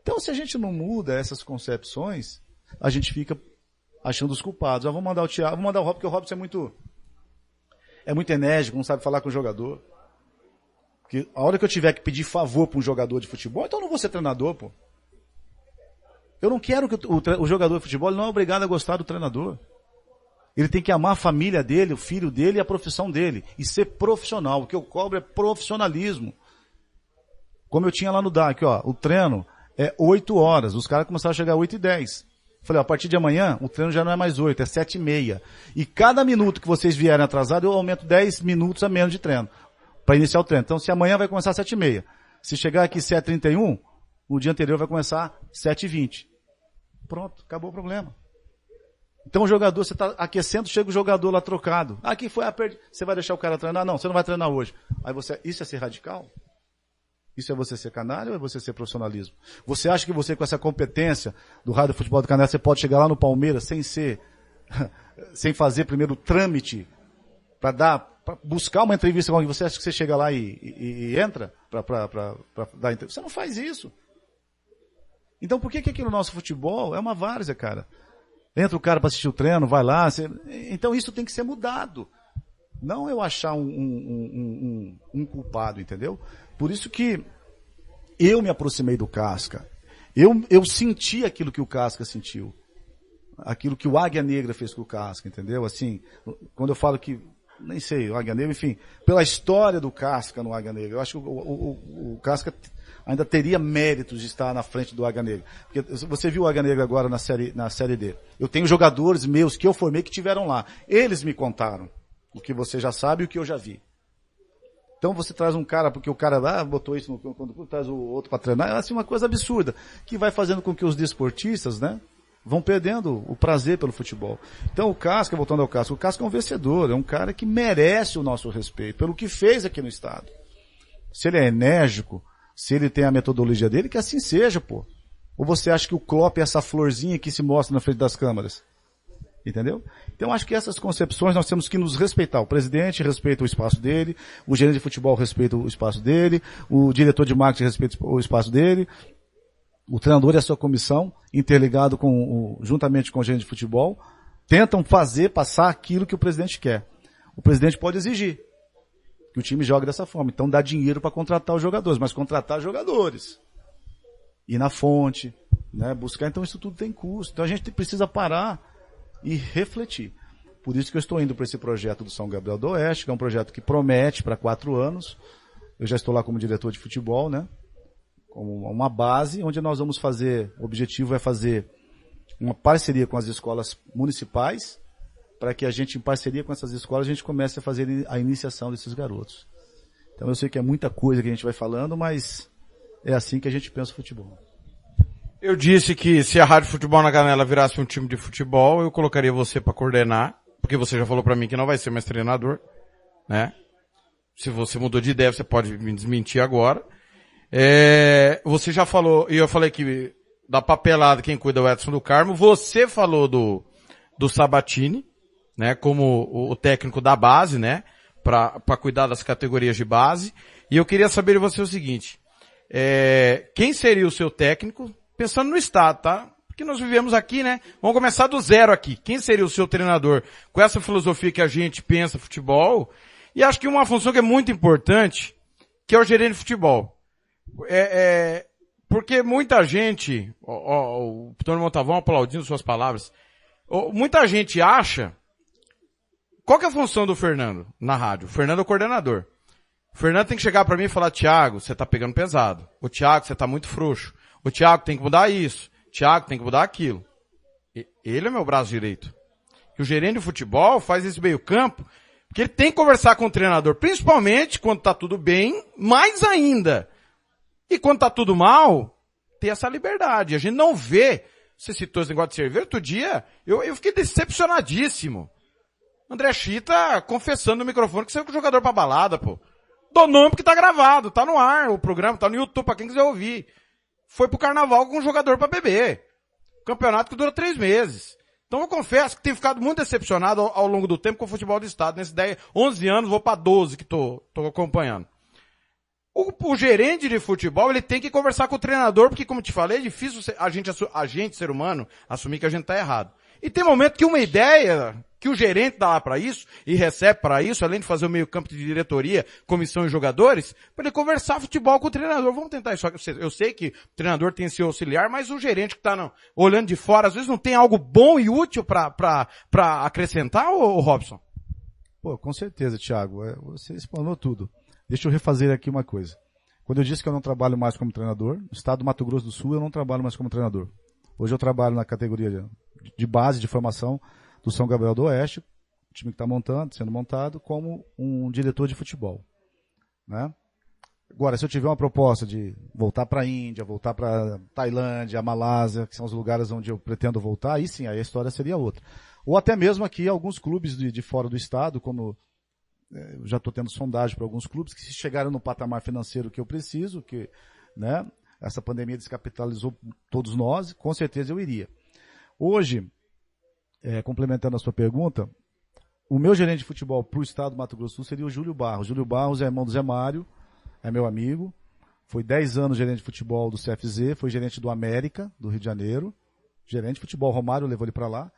Então, se a gente não muda essas concepções, a gente fica achando os culpados. Vamos mandar o Thiago, vamos mandar o Robson, porque o Robson é muito enérgico, não sabe falar com o jogador. Porque a hora que eu tiver que pedir favor para um jogador de futebol, então eu não vou ser treinador, pô. Eu não quero que o jogador de futebol ele não é obrigado a gostar do treinador. Ele tem que amar a família dele, o filho dele e a profissão dele. E ser profissional. O que eu cobro é profissionalismo. Como eu tinha lá no DAC, o treino é 8 horas. Os caras começaram a chegar às 8h10. Falei, a partir de amanhã, o treino já não é mais 8, é 7h30. E cada minuto que vocês vierem atrasados, eu aumento 10 minutos a menos de treino. Para iniciar o treino. Então, se amanhã vai começar às 7h30. Se chegar aqui 7h31, no dia anterior vai começar às 7h20. Pronto, acabou o problema. Então o jogador, você está aquecendo, chega o jogador lá trocado. Aqui foi a perda. Você vai deixar o cara treinar? Não, você não vai treinar hoje. Aí isso é ser radical? Isso é você ser canalha ou é você ser profissionalismo? Você acha que você com essa competência do Rádio Futebol do Canela, você pode chegar lá no Palmeiras sem fazer primeiro o trâmite para buscar uma entrevista com alguém? Você acha que você chega lá e entra para dar entrevista? Você não faz isso. Então por que aqui no nosso futebol é uma várzea, cara? Entra o cara para assistir o treino, vai lá. Então isso tem que ser mudado. Não eu achar um culpado, entendeu? Por isso que eu me aproximei do Casca. Eu senti aquilo que o Casca sentiu. Aquilo que o Águia Negra fez com o Casca, entendeu? Assim, quando eu falo que nem sei, o Águia Negra, enfim, pela história do Casca no Águia Negra. Eu acho que o Casca ainda teria méritos de estar na frente do Águia Negra. Porque você viu o Águia Negra agora na série D. Eu tenho jogadores meus que eu formei que tiveram lá. Eles me contaram o que você já sabe e o que eu já vi. Então você traz um cara, porque o cara botou isso quando traz o outro para treinar, é assim uma coisa absurda, que vai fazendo com que os desportistas, né, vão perdendo o prazer pelo futebol. Então o Casca, voltando ao Casca, o Casca é um vencedor, é um cara que merece o nosso respeito, pelo que fez aqui no estado. Se ele é enérgico, se ele tem a metodologia dele, que assim seja, pô. Ou você acha que o Klopp é essa florzinha que se mostra na frente das câmeras? Entendeu? Então acho que essas concepções nós temos que nos respeitar. O presidente respeita o espaço dele, o gerente de futebol respeita o espaço dele, o diretor de marketing respeita o espaço dele, o treinador e a sua comissão, interligado juntamente com o gerente de futebol, tentam passar aquilo que o presidente quer. O presidente pode exigir que o time jogue dessa forma. Então dá dinheiro para contratar os jogadores, mas contratar jogadores. Ir na fonte, né, buscar. Então isso tudo tem custo. Então a gente precisa parar e refletir. Por isso que eu estou indo para esse projeto do São Gabriel do Oeste, que é um projeto que promete para 4 anos. Eu já estou lá como diretor de futebol, né? Como uma base, onde nós vamos fazer, o objetivo é fazer uma parceria com as escolas municipais, para que a gente, em parceria com essas escolas, a gente comece a fazer a iniciação desses garotos. Então eu sei que é muita coisa que a gente vai falando, mas é assim que a gente pensa o futebol. Eu disse que se a Rádio Futebol na Canela virasse um time de futebol, eu colocaria você para coordenar, porque você já falou para mim que não vai ser mais treinador, né? Se você mudou de ideia, você pode me desmentir agora. Você já falou, e eu falei que da papelada quem cuida é o Edson do Carmo, você falou do Sabatini, né, como o técnico da base, né, para cuidar das categorias de base, e eu queria saber de você o seguinte, quem seria o seu técnico? Pensando no estado, tá? Porque nós vivemos aqui, né? Vamos começar do zero aqui. Quem seria o seu treinador? Com essa filosofia que a gente pensa futebol. E acho que uma função que é muito importante, que é o gerente de futebol. Porque muita gente, o Tony Montavão aplaudindo suas palavras, muita gente acha, qual que é a função do Fernando na rádio? O Fernando é o coordenador. O Fernando tem que chegar para mim e falar, Thiago, você tá pegando pesado. O Thiago, você tá muito frouxo. O Thiago tem que mudar isso. O Thiago tem que mudar aquilo. Ele é meu braço direito. E o gerente de futebol faz esse meio campo, porque ele tem que conversar com o treinador, principalmente quando tá tudo bem, mais ainda. E quando tá tudo mal, ter essa liberdade. A gente não vê, você citou esse negócio de cerveja, outro dia, eu fiquei decepcionadíssimo. André Chita confessando no microfone que saiu com o jogador pra balada, pô. Dou nome porque tá gravado, tá no ar, o programa tá no YouTube pra quem quiser ouvir. Foi pro carnaval com um jogador pra beber. Campeonato que dura 3 meses. Então eu confesso que tenho ficado muito decepcionado ao longo do tempo com o futebol do estado. Nesses 11 anos, vou pra 12 que tô acompanhando. O gerente de futebol, ele tem que conversar com o treinador, porque como te falei, é difícil a gente, ser humano, assumir que a gente tá errado. E tem momento que uma ideia que o gerente dá lá para isso, e recebe para isso, além de fazer o meio campo de diretoria, comissão e jogadores, para ele conversar futebol com o treinador. Vamos tentar isso. Eu sei que o treinador tem seu auxiliar, mas o gerente que tá olhando de fora, às vezes não tem algo bom e útil para acrescentar, ô Robson? Pô, com certeza, Thiago. Você explanou tudo. Deixa eu refazer aqui uma coisa. Quando eu disse que eu não trabalho mais como treinador, no estado do Mato Grosso do Sul eu não trabalho mais como treinador. Hoje eu trabalho na categoria de base, de formação do São Gabriel do Oeste, o time que está sendo montado, como um diretor de futebol. Né? Agora, se eu tiver uma proposta de voltar para a Índia, voltar para Tailândia, Malásia, que são os lugares onde eu pretendo voltar, aí sim, aí a história seria outra. Ou até mesmo aqui alguns clubes de fora do estado, como eu já estou tendo sondagem para alguns clubes que se chegaram no patamar financeiro que eu preciso, que, né, essa pandemia descapitalizou todos nós, com certeza eu iria. Hoje, complementando a sua pergunta, o meu gerente de futebol para o estado do Mato Grosso do Sul seria o Júlio Barros. Júlio Barros é irmão do Zé Mário, é meu amigo, foi 10 anos gerente de futebol do CFZ, foi gerente do América, do Rio de Janeiro, gerente de futebol, Romário levou ele para lá,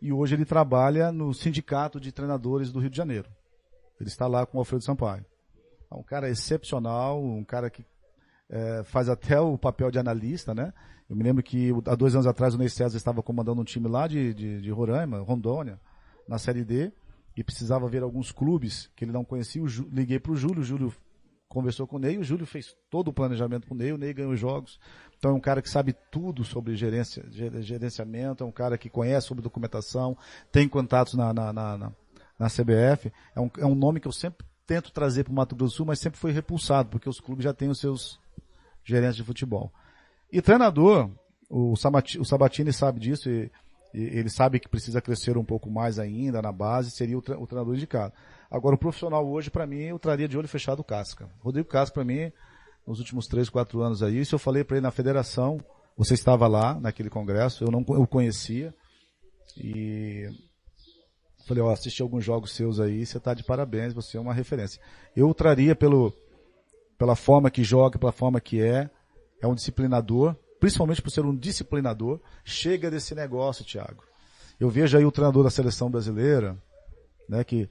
e hoje ele trabalha no sindicato de treinadores do Rio de Janeiro. Ele está lá com o Alfredo Sampaio. É um cara excepcional, um cara que faz até o papel de analista, né? Eu me lembro que há 2 anos atrás o Ney César estava comandando um time lá de Roraima, Rondônia, na Série D, e precisava ver alguns clubes que ele não conhecia, liguei para o Júlio conversou com o Ney, o Júlio fez todo o planejamento com o Ney ganhou os jogos. Então é um cara que sabe tudo sobre gerenciamento, é um cara que conhece sobre documentação, tem contatos na CBF, é um nome que eu sempre tento trazer para o Mato Grosso do Sul, mas sempre foi repulsado, porque os clubes já têm os seus gerentes de futebol. E treinador, o Sabatini sabe disso, e ele sabe que precisa crescer um pouco mais ainda na base, seria o treinador indicado. Agora, o profissional hoje, para mim, eu traria de olho fechado o Casca. Rodrigo Casca, para mim, nos últimos 3, 4 anos aí, isso eu falei para ele na federação, você estava lá naquele congresso, eu não o conhecia, e falei, assisti alguns jogos seus aí, você está de parabéns, você é uma referência. Eu o traria pela forma que joga, pela forma que é um disciplinador, principalmente por ser um disciplinador. Chega desse negócio, Thiago. Eu vejo aí o treinador da seleção brasileira, né, que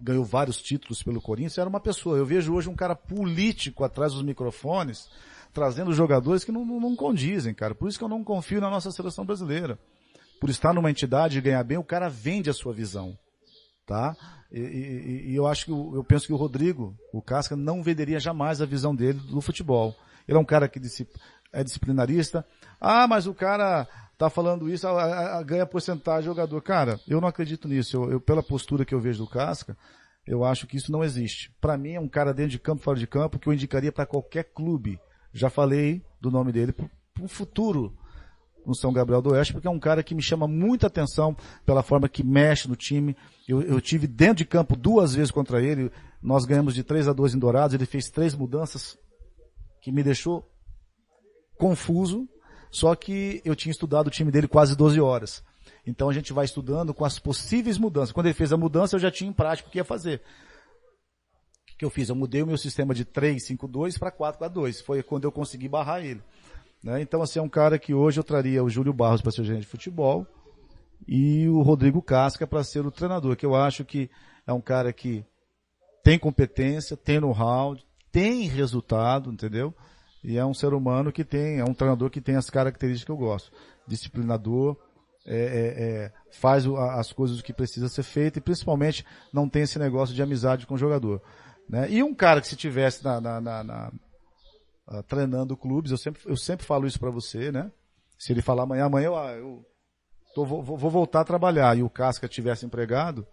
ganhou vários títulos pelo Corinthians, era uma pessoa. Eu vejo hoje um cara político atrás dos microfones, trazendo jogadores que não condizem, cara. Por isso que eu não confio na nossa seleção brasileira. Por estar numa entidade e ganhar bem, o cara vende a sua visão, tá? E eu penso que o Rodrigo, o Casca, não venderia jamais a visão dele do futebol. Ele é um cara que é disciplinarista. Mas o cara tá falando isso, ganha porcentagem de jogador. Cara, eu não acredito nisso. Eu, pela postura que eu vejo do Casca, eu acho que isso não existe. Para mim, é um cara dentro de campo, fora de campo, que eu indicaria para qualquer clube. Já falei do nome dele para o futuro no São Gabriel do Oeste, porque é um cara que me chama muita atenção pela forma que mexe no time. Eu tive dentro de campo 2 vezes contra ele. Nós ganhamos de 3-2 em Dourados. Ele fez 3 mudanças que me deixou confuso, só que eu tinha estudado o time dele quase 12 horas. Então a gente vai estudando com as possíveis mudanças. Quando ele fez a mudança, eu já tinha em prática o que ia fazer. O que eu fiz? Eu mudei o meu sistema de 3-5-2 para 4-4-2. Foi quando eu consegui barrar ele. Né? Então, assim, é um cara que hoje eu traria o Júlio Barros para ser gerente de futebol e o Rodrigo Casca para ser o treinador, que eu acho que é um cara que tem competência, tem know-how, tem resultado, entendeu? E é um ser humano que é um treinador que tem as características que eu gosto. Disciplinador, faz as coisas que precisa ser feito e principalmente não tem esse negócio de amizade com o jogador. Né? E um cara que se tivesse treinando clubes, eu sempre falo isso para você, né? Se ele falar amanhã eu vou voltar a trabalhar e o Casca tivesse empregado,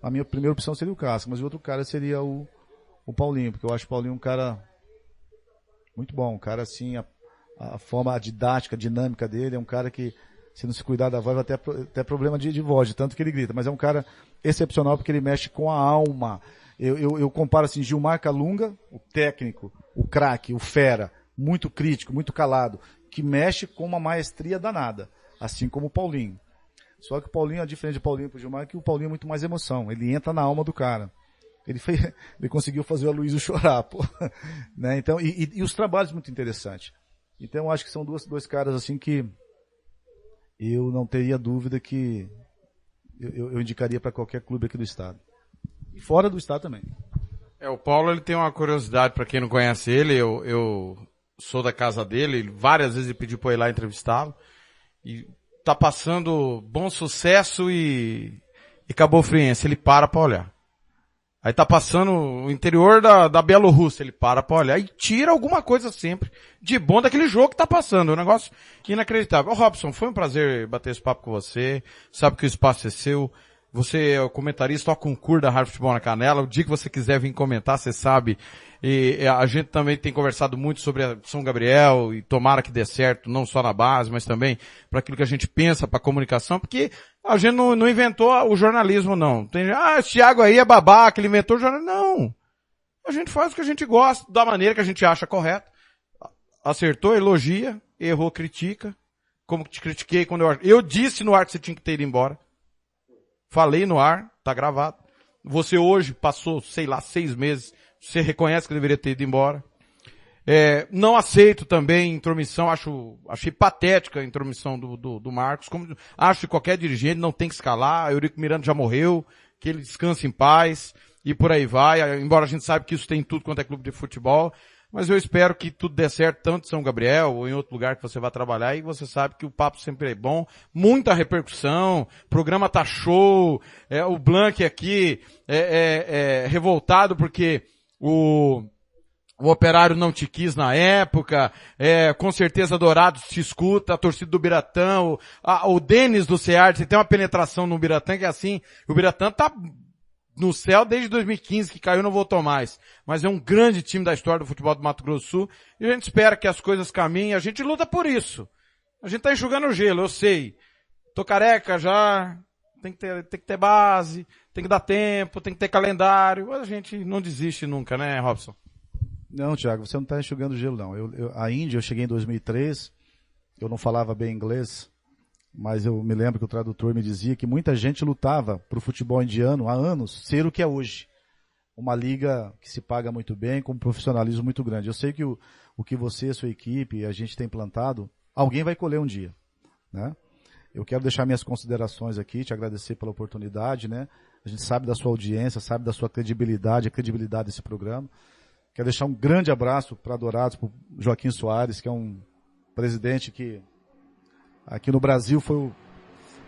a minha primeira opção seria o Casca, mas o outro cara seria o Paulinho, porque eu acho o Paulinho um cara muito bom, um cara assim, a forma, a didática, a dinâmica dele, é um cara que, se não se cuidar da voz, vai ter até problema de voz, de tanto que ele grita, mas é um cara excepcional porque ele mexe com a alma. Eu comparo assim, Gilmar Calunga, o técnico, o craque, o fera, muito crítico, muito calado, que mexe com uma maestria danada, assim como o Paulinho. Só que o Paulinho, a diferença de Paulinho pro Gilmar é que o Paulinho é muito mais emoção, ele entra na alma do cara. Ele conseguiu fazer o Aloysio chorar, pô. Né? Então, e os trabalhos muito interessantes. Então eu acho que são dois caras assim que eu não teria dúvida que eu indicaria para qualquer clube aqui do estado. E fora do estado também. O Paulo, ele tem uma curiosidade, para quem não conhece ele, eu sou da casa dele, várias vezes ele pediu para ir lá entrevistá-lo, e tá passando Bom Sucesso e Cabo Friense, ele para olhar. Aí tá passando o interior da Bielorrússia, ele para olhar e tira alguma coisa sempre de bom daquele jogo que tá passando, um negócio inacreditável. Ô Robson, foi um prazer bater esse papo com você, sabe que o espaço é seu. Você é o comentarista, toca um curso da Rádio Futebol na Canela. O dia que você quiser vir comentar, você sabe. E a gente também tem conversado muito sobre a São Gabriel e tomara que dê certo, não só na base, mas também para aquilo que a gente pensa para a comunicação, porque a gente não inventou o jornalismo, não. Tem, esse Thiago aí é babaca, ele inventou o jornalismo. Não. A gente faz o que a gente gosta, da maneira que a gente acha correta. Acertou, elogia, errou, critica. Como te critiquei quando eu disse no ar que você tinha que ter ido embora. Falei no ar, tá gravado. Você hoje passou, 6 meses, você reconhece que deveria ter ido embora. Não aceito também intromissão, achei patética a intromissão do Marcos. Como acho que qualquer dirigente não tem que escalar, Eurico Miranda já morreu, que ele descanse em paz, e por aí vai, embora a gente saiba que isso tem em tudo quanto é clube de futebol. mas eu espero que tudo dê certo, tanto em São Gabriel ou em outro lugar que você vai trabalhar, e você sabe que o papo sempre é bom, muita repercussão, o programa tá show, o Blank aqui revoltado porque o Operário não te quis na época, com certeza Dourados te escuta, a torcida do Biratã, o Denis do Ceará, tem uma penetração no Biratã que é assim, o Biratã tá no céu desde 2015, que caiu, não voltou mais. Mas é um grande time da história do futebol do Mato Grosso do Sul, e a gente espera que as coisas caminhem, a gente luta por isso. A gente tá enxugando o gelo, eu sei. Tô careca já, tem que ter base, tem que dar tempo, tem que ter calendário, mas a gente não desiste nunca, né, Robson? Não, Thiago, você não está enxugando gelo, não. A Índia, eu cheguei em 2003, eu não falava bem inglês, mas eu me lembro que o tradutor me dizia que muita gente lutava para o futebol indiano há anos ser o que é hoje. Uma liga que se paga muito bem, com um profissionalismo muito grande. Eu sei que o que você, sua equipe, a gente tem plantado, alguém vai colher um dia, né? Eu quero deixar minhas considerações aqui, te agradecer pela oportunidade, né? A gente sabe da sua audiência, sabe da sua credibilidade, a credibilidade desse programa. Quero deixar um grande abraço para Dourados, para o Joaquim Soares, que é um presidente que aqui no Brasil foi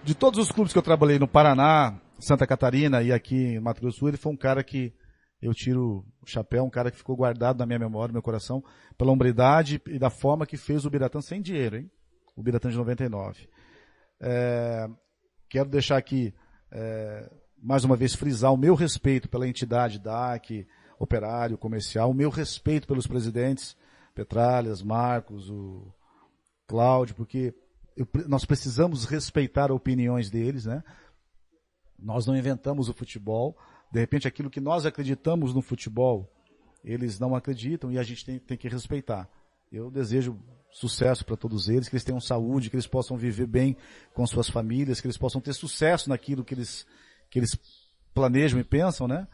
de todos os clubes que eu trabalhei no Paraná, Santa Catarina e aqui em Mato Grosso do Sul, ele foi um cara que eu tiro o chapéu, um cara que ficou guardado na minha memória, no meu coração, pela hombridade e da forma que fez o Biratã sem dinheiro, hein? O Biratã de 99. Quero deixar aqui, mais uma vez, frisar o meu respeito pela entidade DAC, Operário, Comercial, o meu respeito pelos presidentes, Petralhas, Marcos, o Cláudio, porque nós precisamos respeitar as opiniões deles, né? Nós não inventamos o futebol, de repente aquilo que nós acreditamos no futebol, eles não acreditam e a gente tem que respeitar. Eu desejo sucesso para todos eles, que eles tenham saúde, que eles possam viver bem com suas famílias, que eles possam ter sucesso naquilo que eles planejam e pensam, né?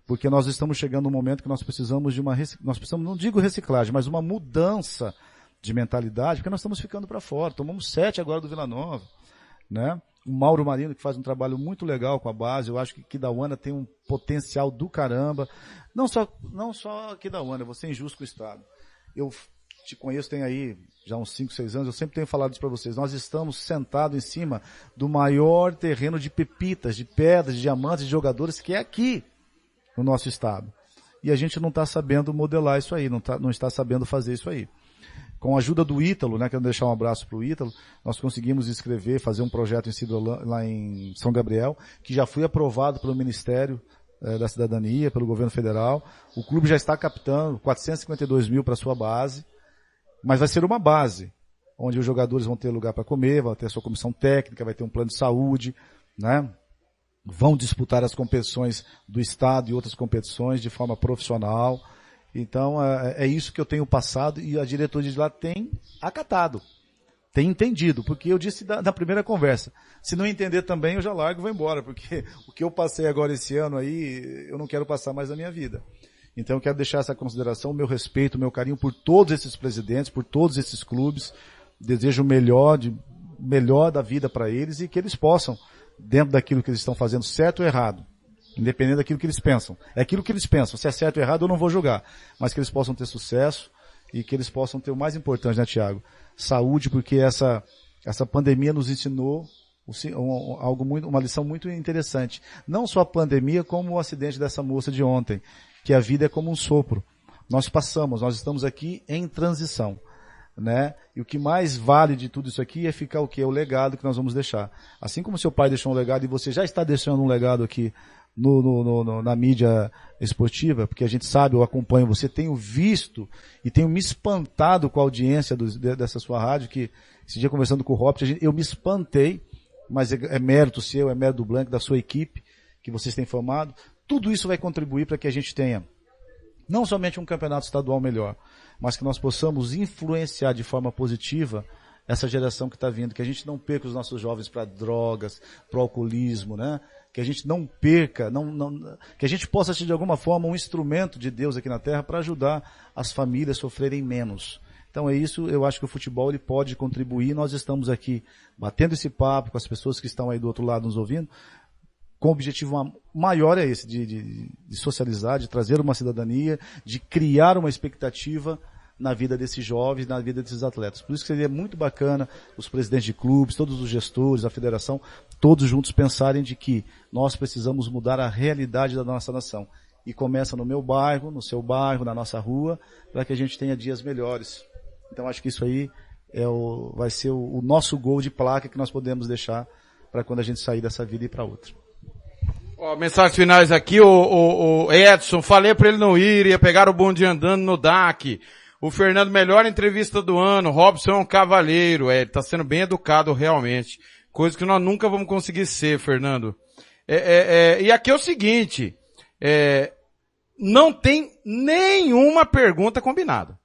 Porque nós estamos chegando num momento que nós precisamos de nós precisamos, não digo reciclagem, mas uma mudança de mentalidade, porque nós estamos ficando para fora. Tomamos 7 agora do Vila Nova, né? O Mauro Marino, que faz um trabalho muito legal com a base, eu acho que Kidawana tem um potencial do caramba. Não só Kidawana, você é injusto com o Estado. Eu te conheço, tem aí já uns 5, 6 anos, eu sempre tenho falado isso para vocês. Nós estamos sentados em cima do maior terreno de pepitas, de pedras, de diamantes, de jogadores que é aqui no nosso estado. E a gente não está sabendo modelar isso aí, não está sabendo fazer isso aí. Com a ajuda do Ítalo, né, quero deixar um abraço para o Ítalo, nós conseguimos escrever, fazer um projeto lá em São Gabriel, que já foi aprovado pelo Ministério da Cidadania, pelo governo federal. O clube já está captando 452 mil para a sua base, mas vai ser uma base, onde os jogadores vão ter lugar para comer, vai ter a sua comissão técnica, vai ter um plano de saúde, né? Vão disputar as competições do estado e outras competições de forma profissional. Então, é isso que eu tenho passado e a diretoria de lá tem acatado, tem entendido, porque eu disse na primeira conversa, se não entender também eu já largo e vou embora, porque o que eu passei agora esse ano aí, eu não quero passar mais na minha vida. Então eu quero deixar essa consideração, o meu respeito, o meu carinho por todos esses presidentes, por todos esses clubes, desejo o melhor da vida para eles e que eles possam, dentro daquilo que eles estão fazendo, certo ou errado, independente daquilo que eles pensam. É aquilo que eles pensam, se é certo ou errado eu não vou julgar, mas que eles possam ter sucesso e que eles possam ter o mais importante, né, Thiago? Saúde, porque essa pandemia nos ensinou uma lição muito interessante. Não só a pandemia, como o acidente dessa moça de ontem, que a vida é como um sopro. Nós estamos aqui em transição, né? E o que mais vale de tudo isso aqui é ficar o quê? É o legado que nós vamos deixar. Assim como seu pai deixou um legado e você já está deixando um legado aqui na mídia esportiva, porque a gente sabe, eu acompanho, você tenho visto e tenho me espantado com a audiência dessa sua rádio, que esse dia conversando com o Robert, eu me espantei, mas é mérito seu, é mérito do Blank, da sua equipe, que vocês têm formado. Tudo isso vai contribuir para que a gente tenha não somente um campeonato estadual melhor, mas que nós possamos influenciar de forma positiva essa geração que está vindo, que a gente não perca os nossos jovens para drogas, para o alcoolismo, né? Que a gente não perca, que a gente possa ser de alguma forma um instrumento de Deus aqui na Terra para ajudar as famílias a sofrerem menos. Então é isso, eu acho que o futebol ele pode contribuir, nós estamos aqui batendo esse papo com as pessoas que estão aí do outro lado nos ouvindo, com o objetivo maior é esse, de socializar, de trazer uma cidadania, de criar uma expectativa na vida desses jovens, na vida desses atletas. Por isso que seria muito bacana os presidentes de clubes, todos os gestores, a federação, todos juntos pensarem de que nós precisamos mudar a realidade da nossa nação. E começa no meu bairro, no seu bairro, na nossa rua, para que a gente tenha dias melhores. Então acho que isso aí vai ser o nosso gol de placa que nós podemos deixar para quando a gente sair dessa vida e ir para outra. Mensagens finais aqui, o Edson, falei para ele não ir, ia pegar o bonde andando no DAC. O Fernando, melhor entrevista do ano, Robson é um cavalheiro, ele tá sendo bem educado realmente. Coisa que nós nunca vamos conseguir ser, Fernando. E aqui é o seguinte, não tem nenhuma pergunta combinada.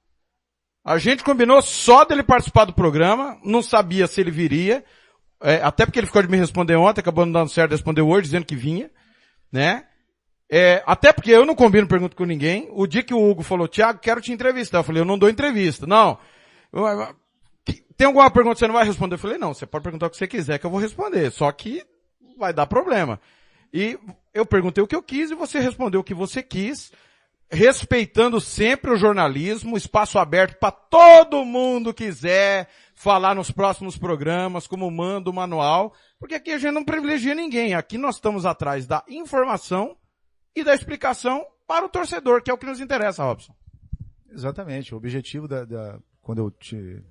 A gente combinou só dele participar do programa, não sabia se ele viria, até porque ele ficou de me responder ontem, acabou não dando certo, respondeu hoje, dizendo que vinha, né? Até porque eu não combino pergunta com ninguém. O dia que o Hugo falou, Thiago, quero te entrevistar, eu falei, eu não dou entrevista. Não. Tem alguma pergunta que você não vai responder? Eu falei, não, você pode perguntar o que você quiser que eu vou responder, só que vai dar problema. E eu perguntei o que eu quis e você respondeu o que você quis, respeitando sempre o jornalismo, espaço aberto para todo mundo quiser falar nos próximos programas, como manda o manual, porque aqui a gente não privilegia ninguém. Aqui nós estamos atrás da informação e da explicação para o torcedor, que é o que nos interessa, Robson. Exatamente. O objetivo quando eu te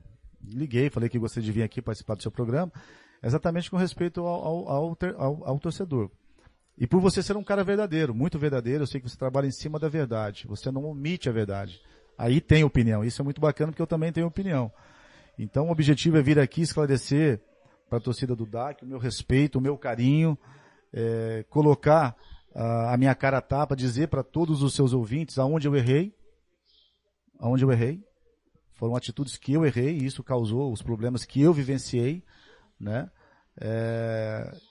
liguei, falei que você devia vir aqui participar do seu programa, é exatamente com respeito ao torcedor. E por você ser um cara verdadeiro, muito verdadeiro, eu sei que você trabalha em cima da verdade, você não omite a verdade. Aí tem opinião, isso é muito bacana porque eu também tenho opinião. Então o objetivo é vir aqui esclarecer para a torcida do DAC o meu respeito, o meu carinho, colocar a minha cara a tapa, dizer para todos os seus ouvintes aonde eu errei. Foram atitudes que eu errei e isso causou os problemas que eu vivenciei, né?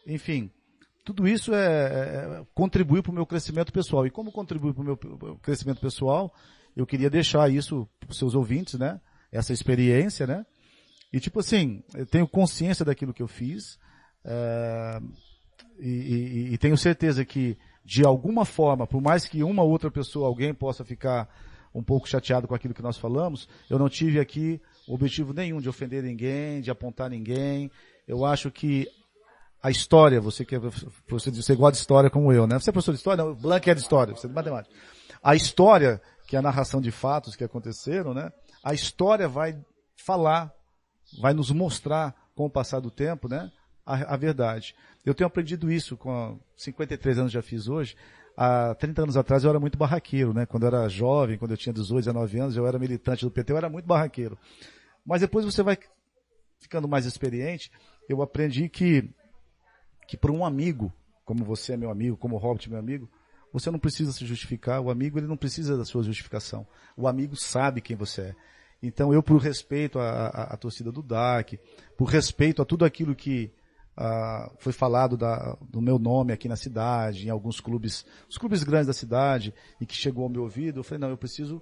Enfim, tudo isso contribui para o meu crescimento pessoal. E como contribui para o meu crescimento pessoal, eu queria deixar isso para os seus ouvintes, né? Essa experiência, né? E tipo assim, eu tenho consciência daquilo que eu fiz, e tenho certeza que, de alguma forma, por mais que uma ou outra pessoa, alguém possa ficar um pouco chateado com aquilo que nós falamos, eu não tive aqui objetivo nenhum de ofender ninguém, de apontar ninguém. Eu acho que a história, você gosta de história como eu, né? Você é professor de história? Não, o Blanc é de história, você é de matemática. A história, que é a narração de fatos que aconteceram, né? A história vai falar, vai nos mostrar, com o passar do tempo, né? A verdade. Eu tenho aprendido isso com 53 anos já fiz hoje. Há 30 anos atrás eu era muito barraqueiro, né? Quando eu era jovem, quando eu tinha 18, 19 anos, eu era militante do PT, eu era muito barraqueiro. Mas depois você vai ficando mais experiente, eu aprendi que para um amigo, como você é meu amigo, como o Robert é meu amigo, você não precisa se justificar, o amigo ele não precisa da sua justificação. O amigo sabe quem você é. Então eu, por respeito à torcida do DAC, por respeito a tudo aquilo que foi falado do meu nome aqui na cidade, em alguns clubes, os clubes grandes da cidade, e que chegou ao meu ouvido, eu falei, não, eu preciso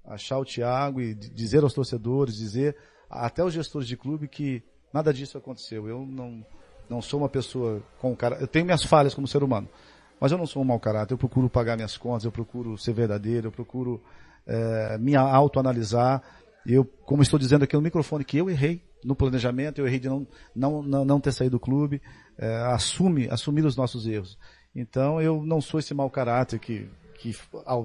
achar o Thiago e dizer aos torcedores, dizer até aos gestores de clube que nada disso aconteceu. Eu não sou uma pessoa com cara, eu tenho minhas falhas como ser humano, mas eu não sou um mau caráter, eu procuro pagar minhas contas, eu procuro ser verdadeiro, eu procuro me autoanalisar. Eu, como estou dizendo aqui no microfone, que eu errei no planejamento, eu errei de não ter saído do clube, assumir os nossos erros. Então eu não sou esse mau caráter que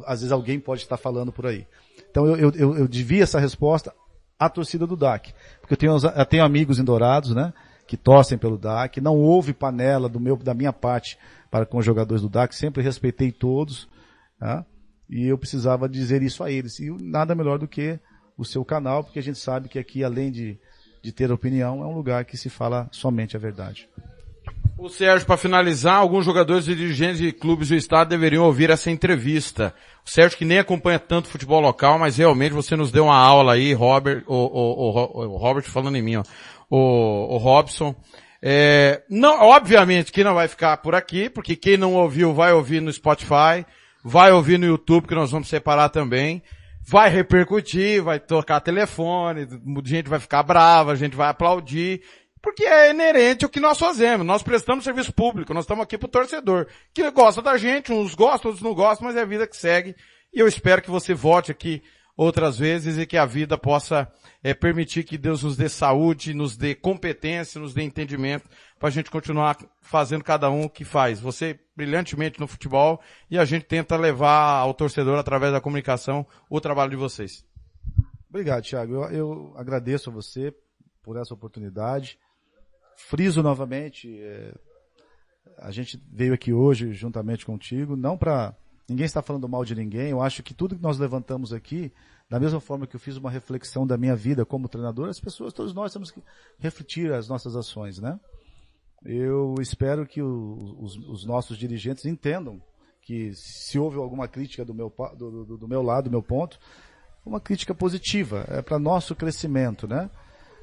às vezes alguém pode estar falando por aí. Então eu devia essa resposta à torcida do DAC, porque eu tenho amigos em Dourados, né, que torcem pelo DAC, não houve panela da minha parte para com os jogadores do DAC, sempre respeitei todos, tá? E eu precisava dizer isso a eles, e nada melhor do que o seu canal, porque a gente sabe que aqui, além de ter opinião, é um lugar que se fala somente a verdade. O Sérgio, para finalizar, alguns jogadores e dirigentes de clubes do estado deveriam ouvir essa entrevista. O Sérgio, que nem acompanha tanto futebol local, mas realmente você nos deu uma aula aí, Robert, o Robert falando em mim, ó, o Robson. Não, obviamente que não vai ficar por aqui, porque quem não ouviu vai ouvir no Spotify, vai ouvir no YouTube, que nós vamos separar também. Vai repercutir, vai tocar telefone, a gente vai ficar brava, a gente vai aplaudir. Porque é inerente ao que nós fazemos. Nós prestamos serviço público, nós estamos aqui pro torcedor, que gosta da gente, uns gostam, outros não gostam, mas é a vida que segue. E eu espero que você volte aqui outras vezes e que a vida possa permitir que Deus nos dê saúde, nos dê competência, nos dê entendimento para a gente continuar fazendo cada um o que faz. Você brilhantemente no futebol e a gente tenta levar ao torcedor através da comunicação o trabalho de vocês. Obrigado, Thiago. Eu agradeço a você por essa oportunidade. Friso novamente, a gente veio aqui hoje juntamente contigo, não para... Ninguém está falando mal de ninguém. Eu acho que tudo que nós levantamos aqui, da mesma forma que eu fiz uma reflexão da minha vida como treinador, as pessoas, todos nós temos que refletir as nossas ações, né? Eu espero que os nossos dirigentes entendam que se houve alguma crítica do meu lado, do meu ponto, uma crítica positiva, é para nosso crescimento, né?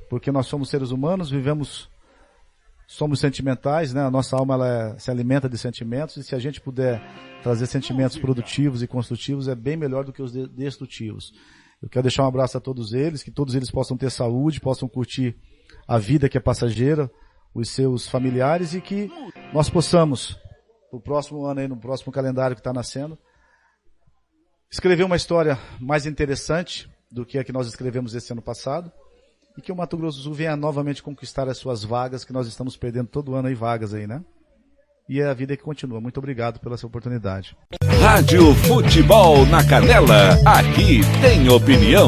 Porque nós somos seres humanos, somos sentimentais, né? A nossa alma se alimenta de sentimentos e se a gente puder trazer sentimentos produtivos e construtivos é bem melhor do que os destrutivos. Eu quero deixar um abraço a todos eles, que todos eles possam ter saúde, possam curtir a vida que é passageira, os seus familiares e que nós possamos, no próximo ano aí, no próximo calendário que está nascendo, escrever uma história mais interessante do que a que nós escrevemos esse ano passado. E que o Mato Grosso do Sul venha novamente conquistar as suas vagas, que nós estamos perdendo todo ano aí vagas aí, né? E é a vida que continua. Muito obrigado pela sua oportunidade. Rádio Futebol na Canela, aqui tem opinião.